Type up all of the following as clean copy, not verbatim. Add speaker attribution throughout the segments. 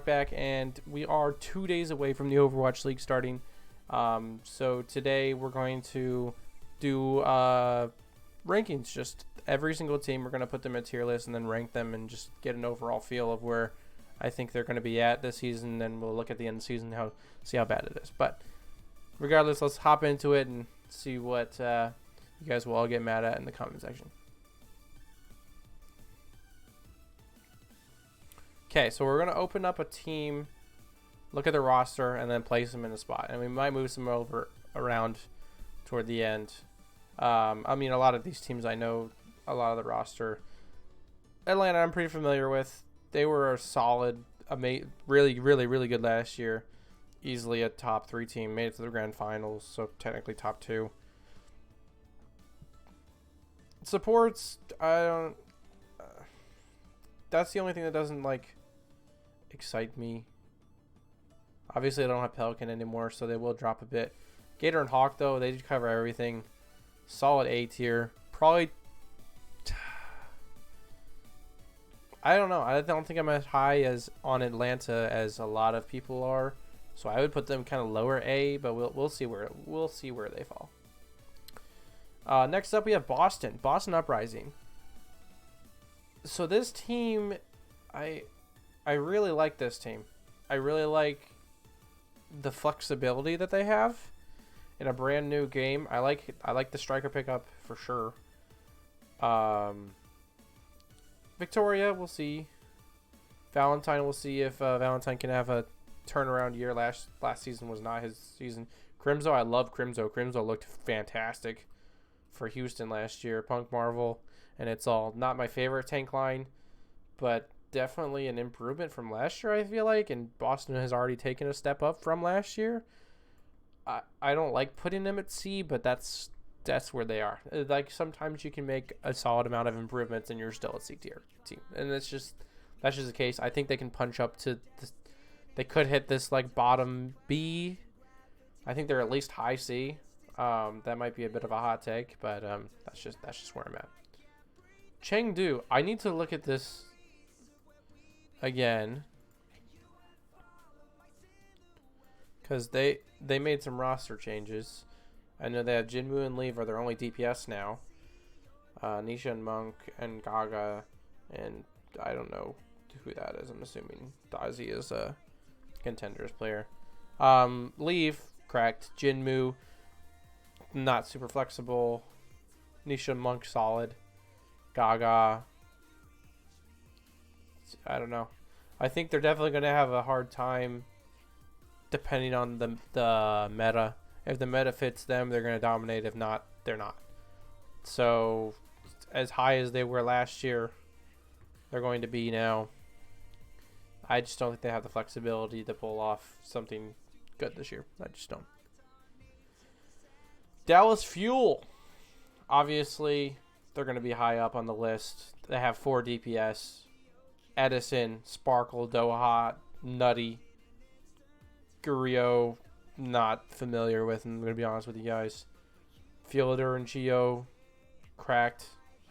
Speaker 1: back, and we are 2 days away from the Overwatch League starting. So today we're going to do rankings. Just every single team, we're going to put them in a tier list and then rank them and just get an overall feel of where I think they're going to be at this season. Then we'll look at the end of the season, see how bad it is. But regardless, let's hop into it and see what you guys will all get mad at in the comment section. Okay, so we're going to open up a team, look at the roster, and then place them in a spot. And we might move some around toward the end. I mean, a lot of these teams I know, a lot of the roster. Atlanta I'm pretty familiar with. They were a solid, really good last year. Easily a top 3 team. Made it to the grand finals, so technically top 2. Supports, I don't... that's the only thing that doesn't, excite me. Obviously, I don't have Pelican anymore, so they will drop a bit. Gator and Hawk, though, they did cover everything. Solid A tier. Probably... I don't know. I don't think I'm as high as on Atlanta as a lot of people are. So I would put them kind of lower A, but we'll see where they fall. Next up, we have Boston. Boston Uprising. So this team, I really like this team. I really like the flexibility that they have in a brand new game. I like the striker pickup for sure. Victoria, we'll see. Valentine, we'll see if Valentine can have a turnaround year. Last season was not his season. Crimzo, I love Crimzo. Crimzo looked fantastic for Houston last year. Punk Marvel, and it's all not my favorite tank line, but definitely an improvement from last year, I feel like, and Boston has already taken a step up from last year. I don't like putting them at C, but that's where they are. Like, sometimes you can make a solid amount of improvements and you're still a C tier team, and that's just the case. I think they can punch up to this. They could hit this bottom B. I think they're at least high C. That might be a bit of a hot take, but that's just where I'm at. Chengdu, I need to look at this again because they made some roster changes. I know they have Jinmu and Leave are their only DPS now. Nisha and Monk and Gaga, and I don't know who that is. I'm assuming Dazi is a Contenders player. Leave, correct. Jinmu, not super flexible. Nisha and Monk, solid. Gaga, I don't know. I think they're definitely going to have a hard time depending on the meta. If the meta fits them, they're going to dominate. If not, they're not. So, as high as they were last year, they're going to be now. I just don't think they have the flexibility to pull off something good this year. I just don't. Dallas Fuel. Obviously, they're going to be high up on the list. They have 4 DPS. Edison, Sparkle, Doha, Nutty, Gurio, not familiar with, I'm going to be honest with you guys. Fielder and Geo, cracked.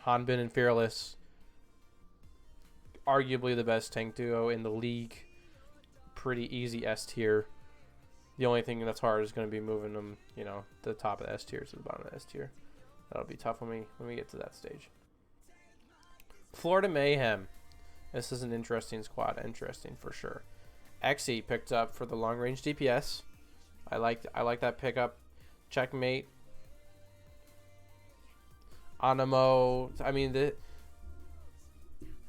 Speaker 1: Hanbin and Fearless, arguably the best tank duo in the league. Pretty easy S tier. The only thing that's hard is going to be moving them, the top of the S tier to the bottom of the S tier. That'll be tough when we get to that stage. Florida Mayhem. This is an interesting squad. Interesting for sure. Xe picked up for the long range DPS. I like that pickup. Checkmate. Animo. I mean,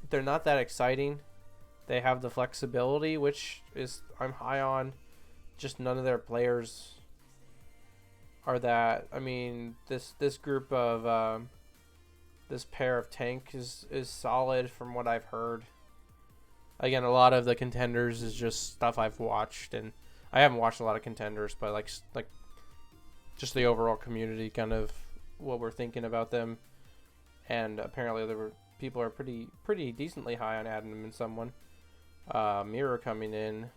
Speaker 1: they're not that exciting. They have the flexibility, which is I'm high on. Just none of their players are that. I mean, this group of this pair of tank is solid from what I've heard. Again, a lot of the Contenders is just stuff I've watched, and I haven't watched a lot of Contenders, but like just the overall community, kind of what we're thinking about them. And apparently people are pretty decently high on adding them in someone. Mirror coming in.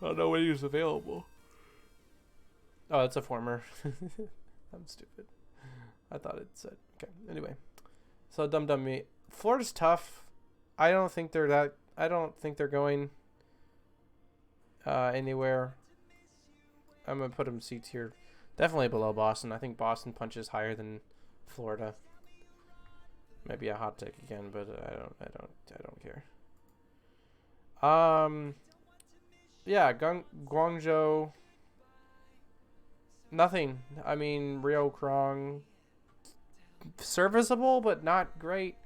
Speaker 1: I don't know when he was available. Oh, it's a former. I'm stupid. I thought it said. Okay, anyway. So, dumb me. Florida's tough. I don't think they're that I don't think they're going anywhere. I'm gonna put them C tier, definitely below Boston. I think Boston punches higher than Florida. Maybe a hot take again, but I don't care. Yeah, Guangzhou. Nothing. I mean, Rio Krong, serviceable, but not great.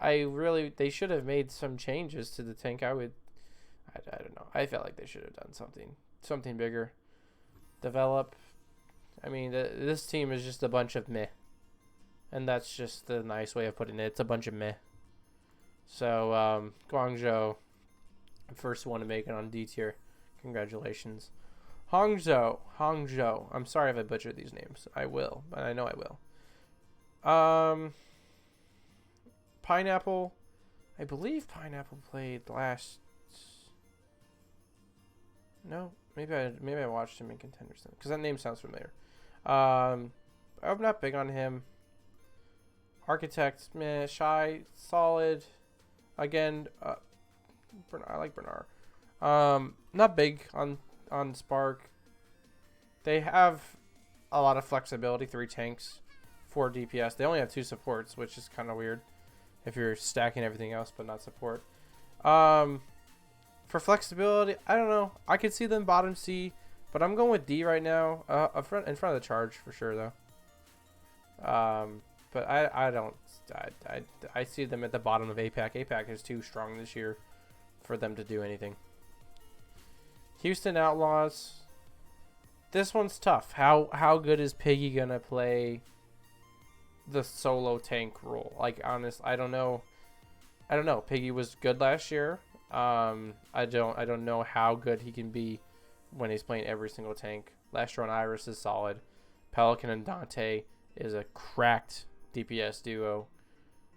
Speaker 1: They should have made some changes to the tank. I don't know. I felt like they should have done something bigger. Develop. I mean, this team is just a bunch of meh. And that's just the nice way of putting it. It's a bunch of meh. So, Guangzhou, first one to make it on D tier. Congratulations. Hangzhou. I'm sorry if I butchered these names. I will, but I know I will. Pineapple. I believe Pineapple played last. No, maybe I watched him in Contenders then, because that name sounds familiar. I'm not big on him. Architect, meh. Shy, solid. Again, I like Bernard. Not big on Spark. They have a lot of flexibility. 3 tanks, 4 DPS. They only have 2 supports, which is kind of weird if you're stacking everything else but not support. For flexibility, I don't know. I could see them bottom C, but I'm going with D right now. In front of the charge for sure though. But I see them at the bottom of APAC. APAC is too strong this year for them to do anything. Houston Outlaws. This one's tough. How good is Piggy gonna play the solo tank role? Like, honest, I don't know. Piggy was good last year. I don't know how good he can be when he's playing every single tank. Last year on Iris is solid. Pelican and Dante is a cracked DPS duo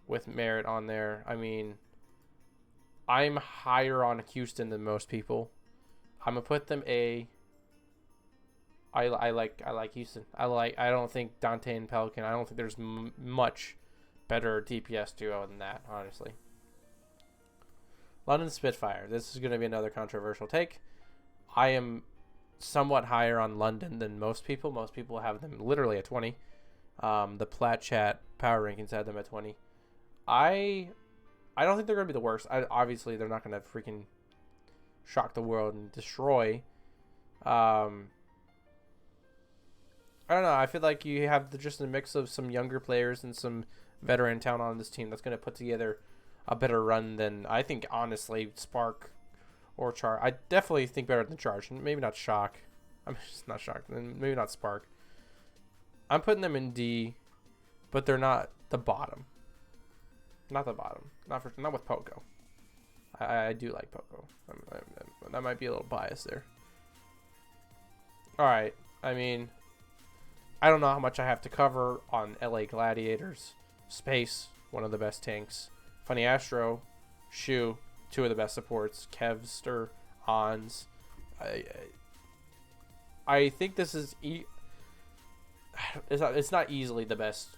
Speaker 1: with Merit on there. I mean, I'm higher on Houston than most people. I'm gonna put them A. I like Houston. I don't think Dante and Pelican. I don't think there's much better DPS duo than that, honestly. London Spitfire. This is going to be another controversial take. I am somewhat higher on London than most people. Most people have them literally at 20. The Plat Chat power rankings had them at 20. I don't think they're going to be the worst. Obviously, they're not going to freaking shock the world and destroy. I don't know. I feel like you have just a mix of some younger players and some veteran talent on this team that's going to put together a better run than, I think, honestly, Spark or Charge. I definitely think better than Charge. Maybe not Shock. I'm just not Shocked. Maybe not Spark. I'm putting them in D, but they're not the bottom. Not the bottom. Not with Poco. I do like Poco. That might be a little biased there. All right. I mean, I don't know how much I have to cover on LA Gladiators. Space, one of the best tanks. Funny Astro, Shu, 2 of the best supports. Kevster, Ons. I think this is it's not easily the best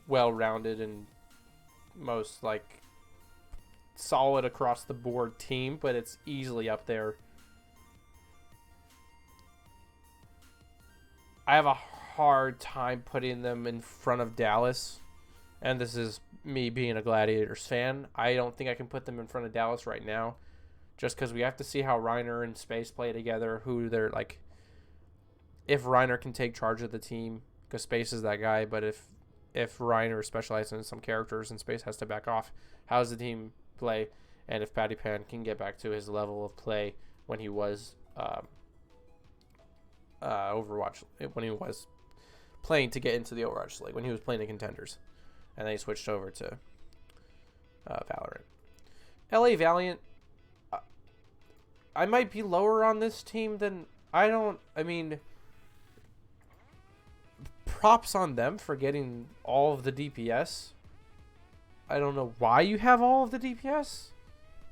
Speaker 1: well-rounded and most like solid across the board team, but it's easily up there. I have a hard time putting them in front of Dallas, and this is me being a Gladiators fan. I don't think I can put them in front of Dallas right now, just because we have to see how Reiner and Space play together, who they're like. If Reiner can take charge of the team, because Space is that guy, but if Reiner specializes in some characters and Space has to back off, how does the team play? And if Patty Pan can get back to his level of play when he was Overwatch, when he was playing to get into the Overwatch League, when he was playing the Contenders, and then he switched over to Valorant. LA Valiant, I might be lower on this team than props on them for getting all of the DPS. I don't know why you have all of the DPS.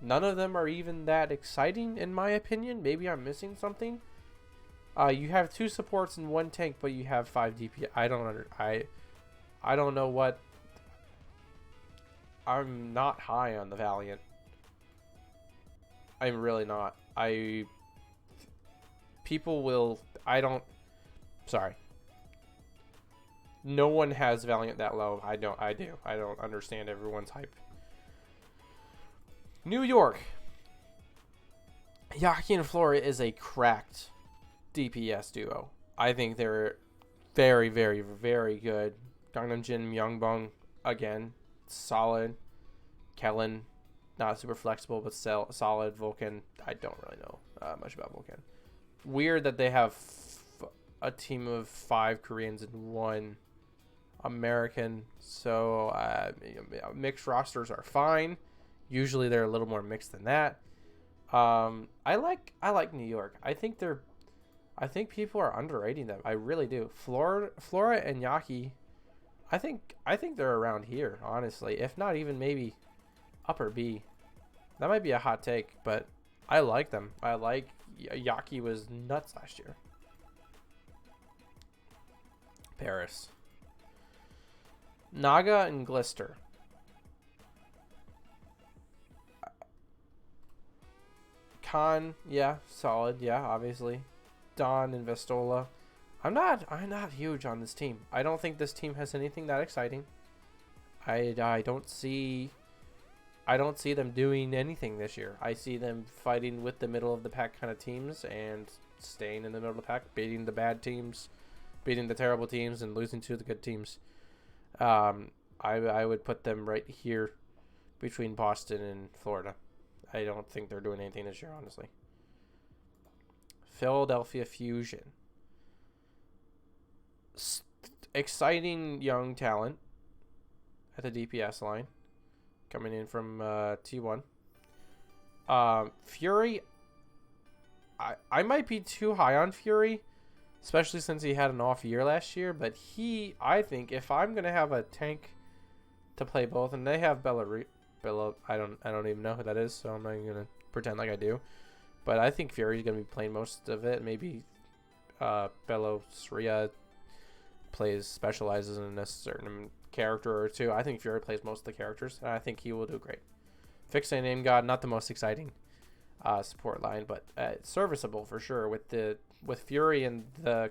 Speaker 1: None of them are even that exciting, in my opinion. Maybe I'm missing something. You have 2 supports and 1 tank, but you have 5 DPS. I don't know what. I'm not high on the Valiant. I'm really not. People will. I don't. Sorry. No one has Valiant that low. I don't. I do. I don't understand everyone's hype. New York. Yaki and Flora is a cracked DPS duo. I think they're very, very, very good. Gangnam Jin, Myungbong, again, solid. Kellen, not super flexible, but solid. Vulcan, I don't really know much about Vulcan. Weird that they have a team of 5 Koreans and 1 American. So mixed rosters are fine. Usually they're a little more mixed than that. I like New York. I think people are underrating them. I really do. Flora and Yaki, I think they're around here, honestly. If not even maybe upper B. That might be a hot take, but I like them. I like Yaki was nuts last year. Paris. Naga and Glister. Khan, yeah, solid, yeah, obviously. Don and Vestola. I'm not huge on this team. I don't think this team has anything that exciting. I don't see them doing anything this year. I see them fighting with the middle of the pack kind of teams and staying in the middle of the pack, beating the bad teams, beating the terrible teams, and losing to the good teams. I would put them right here between Boston and Florida. I don't think they're doing anything this year, honestly. Philadelphia Fusion. Exciting young talent at the DPS line. Coming in from T1. Fury. I might be too high on Fury, especially since he had an off year last year. But I think if I'm going to have a tank to play both, and they have Bella, I don't even know who that is, so I'm not even gonna pretend like I do. But I think Fury's gonna be playing most of it. Maybe Bello Sria specializes in a certain character or two. I think Fury plays most of the characters, and I think he will do great. Fixing Name God, not the most exciting support line, but serviceable for sure. With Fury and the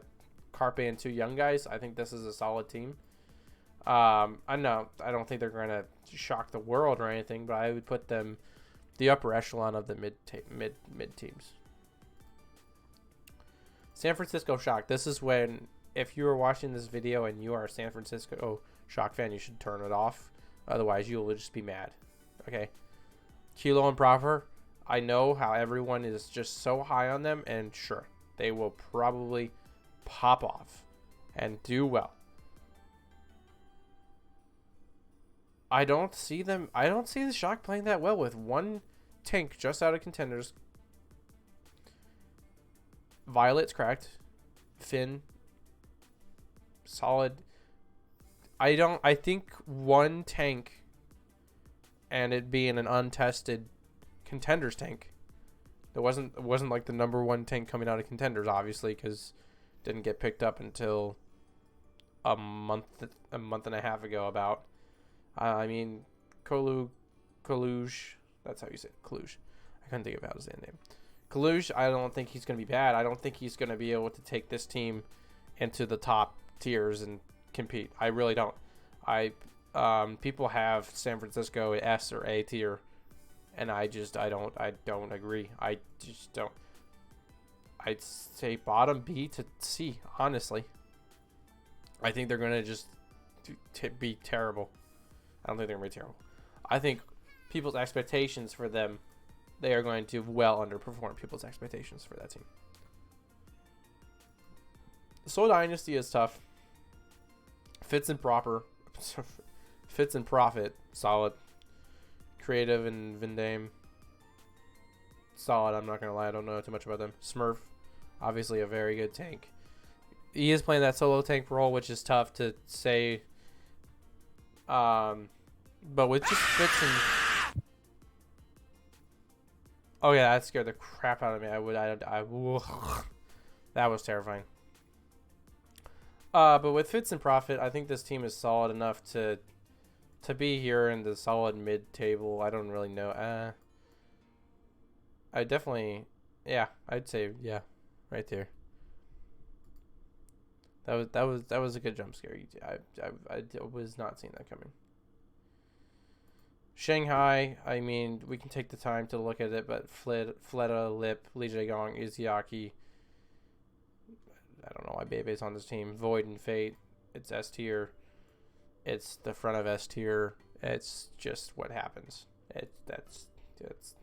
Speaker 1: Carpe and 2 young guys, I think this is a solid team. I don't think they're going to shock the world or anything, but I would put them the upper echelon of the mid teams. San Francisco Shock. This is when, if you are watching this video and you are a San Francisco Shock fan, you should turn it off. Otherwise, you will just be mad. Okay. Kilo and Proper. I know how everyone is just so high on them, and sure, they will probably pop off and do well. I don't see the Shock playing that well with 1 tank just out of contenders. Violet's cracked. Finn, solid. I think 1 tank and it being an untested contenders tank. It wasn't like the number 1 tank coming out of contenders, obviously, because it didn't get picked up until a month and a half ago about. I mean, Kaluj, that's how you say it, Kaluj. I couldn't think of how to say his name. Kaluj, I don't think he's going to be bad. I don't think he's going to be able to take this team into the top tiers and compete. I really don't. People have San Francisco S or A tier, and I don't agree. I just don't. I'd say bottom B to C, honestly. I think they're going to just be terrible. I don't think they're going to be terrible. I think people's expectations for them, they are going to well underperform people's expectations for that team. Soul Dynasty is tough. Fits and Profit, solid. Creative and Vindame, solid. I'm not going to lie, I don't know too much about them. Smurf, obviously a very good tank. He is playing that solo tank role, which is tough to say. But with just Fitz and... Oh yeah, that scared the crap out of me. That was terrifying. But with Fitz and Profit, I think this team is solid enough to be here in the solid mid-table. I don't really know. I definitely, yeah, I'd say yeah, right there. That was a good jump scare. I was not seeing that coming. Shanghai, I mean, we can take the time to look at it, but Fleta, Lip, Lee Jae-gong, Izayaki. I don't know why Bebe's on this team. Void and Fate. It's S tier. It's the front of S tier. It's just what happens. It's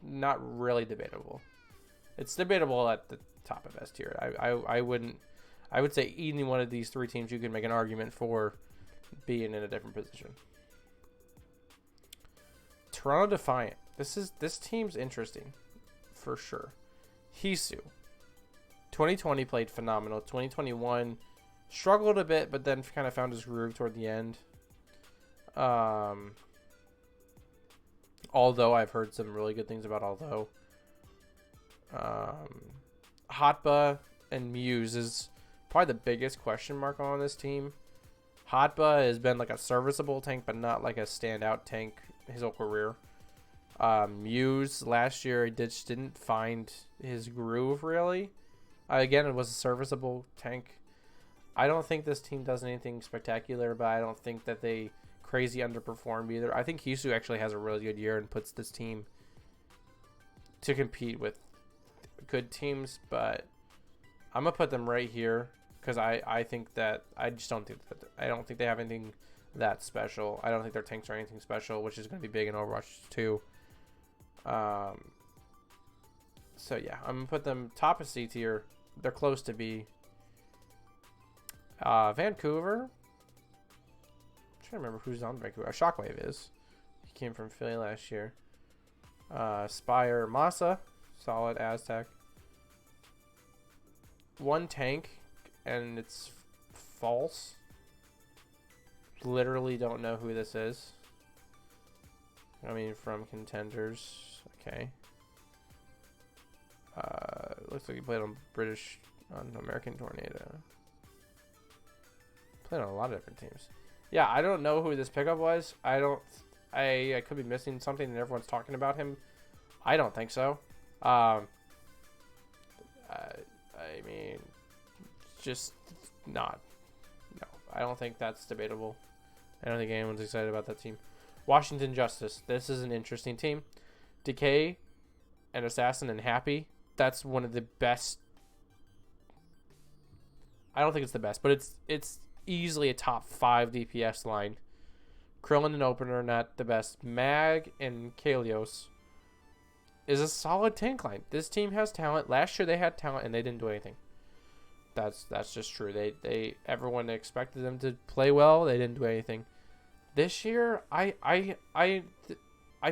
Speaker 1: not really debatable. It's debatable at the top of S tier. I would say any one of these three teams you can make an argument for being in a different position. Toronto Defiant. This team's interesting for sure. Hisu. 2020 played phenomenal. 2021 struggled a bit, but then kind of found his groove toward the end. Although I've heard some really good things about Although. Hotba and Muse is probably the biggest question mark on this team. Hotba has been like a serviceable tank, but not like a standout tank his whole career. Muse last year just didn't find his groove really. Again, it was a serviceable tank. I don't think this team does anything spectacular, but I don't think that they crazy underperform either. I think Hisu actually has a really good year and puts this team to compete with good teams, but I'm gonna put them right here because I think that I don't think they have anything that special. I don't think their tanks are anything special, which is going to be big in Overwatch 2. So yeah, I'm gonna put them top of C tier. They're close to B. Vancouver. I'm trying to remember who's on Vancouver. Shockwave is. He came from Philly last year. Spire, Masa, solid Aztec. One tank, and it's false. Literally don't know who this is. I mean, from contenders. Okay. Looks like he played on American Tornado. Played on a lot of different teams. Yeah, I don't know who this pickup was. I could be missing something and everyone's talking about him. I don't think so. I mean, just not. No, I don't think that's debatable. I don't think anyone's excited about that team. Washington Justice. This is an interesting team. Decay and Assassin and Happy. That's one of the best. I don't think it's the best, but it's easily a top 5 DPS line. Krillin and Opener, not the best. Mag and Kalios is a solid tank line. This team has talent. Last year they had talent and they didn't do anything. That's just true. Everyone expected them to play well. They didn't do anything. This year, I'm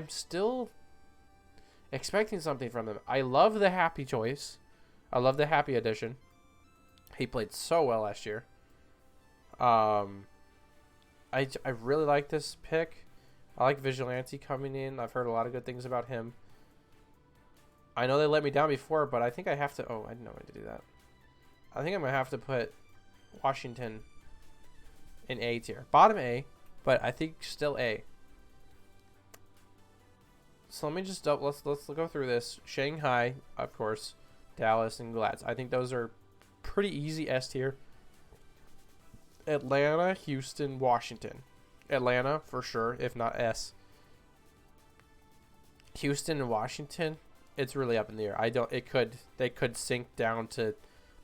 Speaker 1: still expecting something from them. I love the Happy choice. I love the Happy addition. He played so well last year. I really like this pick. I like Vigilante coming in. I've heard a lot of good things about him. I know they let me down before, but I think I have to. Oh, I didn't know I had to do that. I think I'm gonna have to put Washington in A tier, bottom A, but I think still A. So let me just let's go through this. Shanghai, of course, Dallas and Glads. I think those are pretty easy S tier. Atlanta, Houston, Washington. Atlanta for sure, if not S. Houston and Washington, it's really up in the air. They could sink down to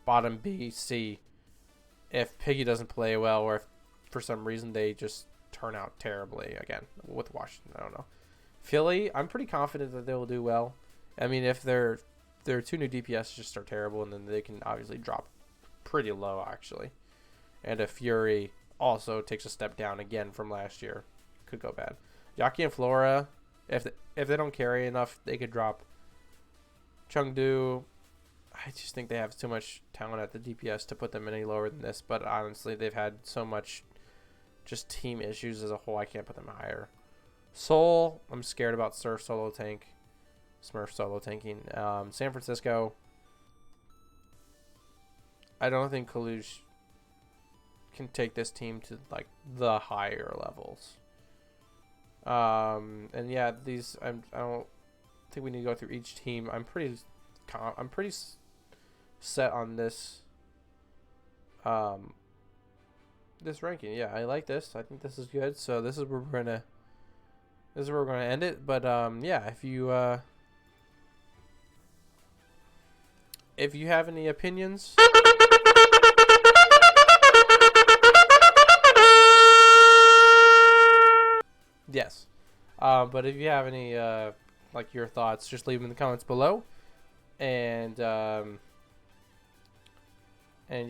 Speaker 1: bottom B, C if Piggy doesn't play well, or if for some reason they just turn out terribly again with Washington. I don't know. Philly, I'm pretty confident that they will do well. I mean, if their 2 new DPS just are terrible, and then they can obviously drop pretty low actually. And if Fury also takes a step down again from last year, could go bad. Yaki and Flora, if they don't carry enough, they could drop. Chengdu, I just think they have too much talent at the DPS to put them any lower than this. But honestly, they've had so much just team issues as a whole. I can't put them higher. Seoul, I'm scared about Smurf solo tanking. San Francisco, I don't think Kalush can take this team to like the higher levels. And yeah, these I don't think we need to go through each team. I'm pretty set on this. This ranking, yeah, I like this. I think this is good. So this is where we're gonna end it. But yeah, if you have any opinions, yes. But if you have any like your thoughts, just leave them in the comments below. And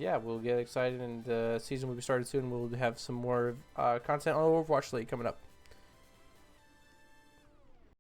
Speaker 1: yeah, we'll get excited, and the season will be started soon. We'll have some more content on Overwatch League coming up.